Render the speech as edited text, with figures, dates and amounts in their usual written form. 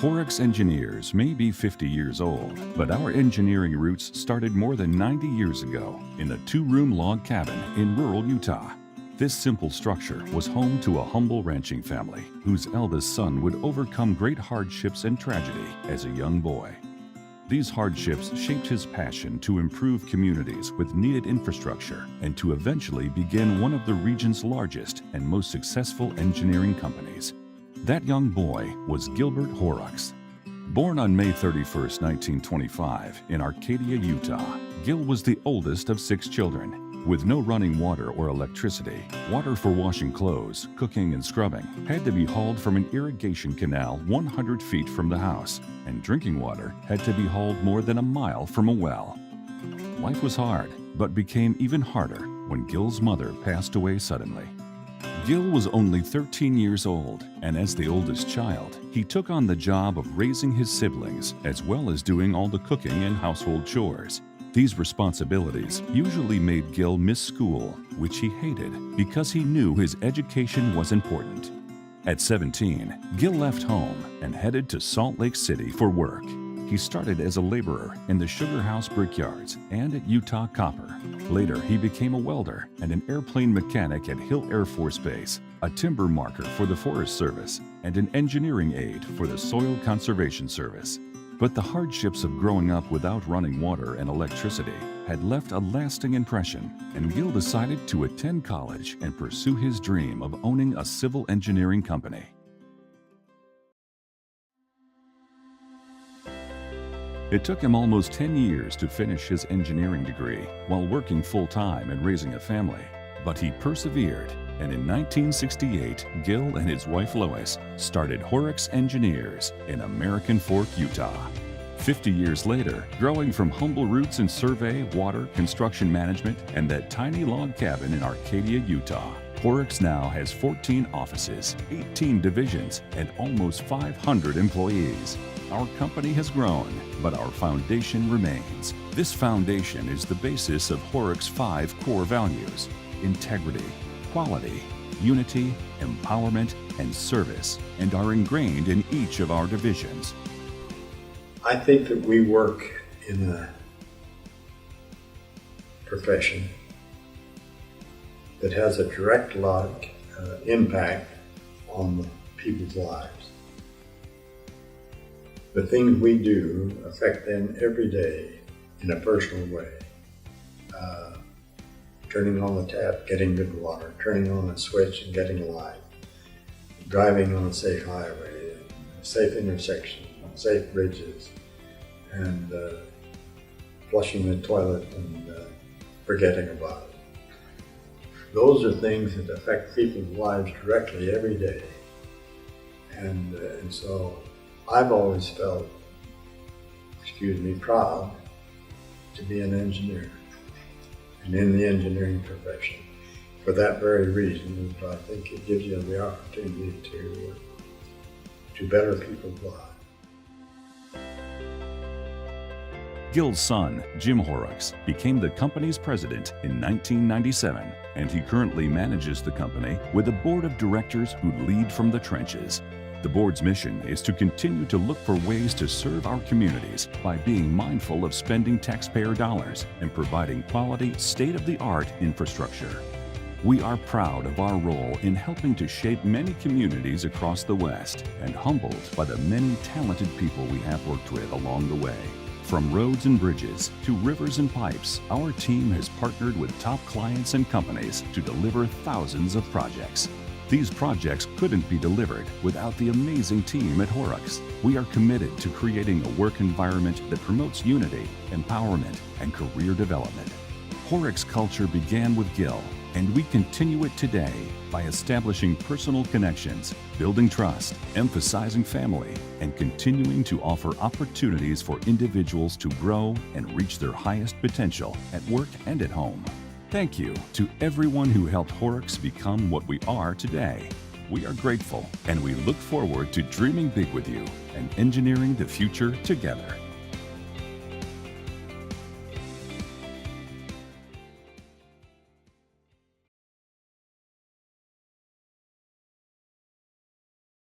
Horrocks engineers may be 50 years old, but our engineering roots started more than 90 years ago in a two-room log cabin in rural Utah. This simple structure was home to a humble ranching family whose eldest son would overcome great hardships and tragedy as a young boy. These hardships shaped his passion to improve communities with needed infrastructure and to eventually begin one of the region's largest and most successful engineering companies. That young boy was Gilbert Horrocks. Born on May 31, 1925, in Arcadia, Utah, Gil was the oldest of 6 children. With no running water or electricity, water for washing clothes, cooking, and scrubbing had to be hauled from an irrigation canal 100 feet from the house, and drinking water had to be hauled more than a mile from a well. Life was hard, but became even harder when Gil's mother passed away suddenly. Gil was only 13 years old, and as the oldest child, he took on the job of raising his siblings as well as doing all the cooking and household chores. These responsibilities usually made Gil miss school, which he hated because he knew his education was important. At 17, Gil left home and headed to Salt Lake City for work. He started as a laborer in the Sugar House brickyards and at Utah Copper. Later, he became a welder and an airplane mechanic at Hill Air Force Base, a timber marker for the Forest Service, and an engineering aide for the Soil Conservation Service. But the hardships of growing up without running water and electricity had left a lasting impression, and Gil decided to attend college and pursue his dream of owning a civil engineering company. It took him almost 10 years to finish his engineering degree while working full-time and raising a family, but he persevered, and in 1968, Gil and his wife Lois started Horrocks Engineers in American Fork, Utah. 50 years later, growing from humble roots in survey, water, construction management, and that tiny log cabin in Arcadia, Utah, Horrocks now has 14 offices, 18 divisions, and almost 500 employees. Our company has grown, but our foundation remains. This foundation is the basis of Horrocks' 5 core values: integrity, quality, unity, empowerment, and service, and are ingrained in each of our divisions. I think that we work in a profession that has a direct impact on the people's lives. The things we do affect them every day in a personal way. Turning on the tap, getting good water, turning on a switch and getting a light, driving on a safe highway, safe intersection, safe bridges, and flushing the toilet and forgetting about it. Those are things that affect people's lives directly every day. And so I've always felt, proud to be an engineer and in the engineering profession. For that very reason, I think it gives you the opportunity to better people's lives. Gil's son, Jim Horrocks, became the company's president in 1997, and he currently manages the company with a board of directors who lead from the trenches. The board's mission is to continue to look for ways to serve our communities by being mindful of spending taxpayer dollars and providing quality, state-of-the-art infrastructure. We are proud of our role in helping to shape many communities across the West and humbled by the many talented people we have worked with along the way. From roads and bridges to rivers and pipes, our team has partnered with top clients and companies to deliver thousands of projects. These projects couldn't be delivered without the amazing team at Horrocks. We are committed to creating a work environment that promotes unity, empowerment, and career development. Horrocks culture began with Gil, and we continue it today by establishing personal connections, building trust, emphasizing family, and continuing to offer opportunities for individuals to grow and reach their highest potential at work and at home. Thank you to everyone who helped Horrocks become what we are today. We are grateful, and we look forward to dreaming big with you and engineering the future together.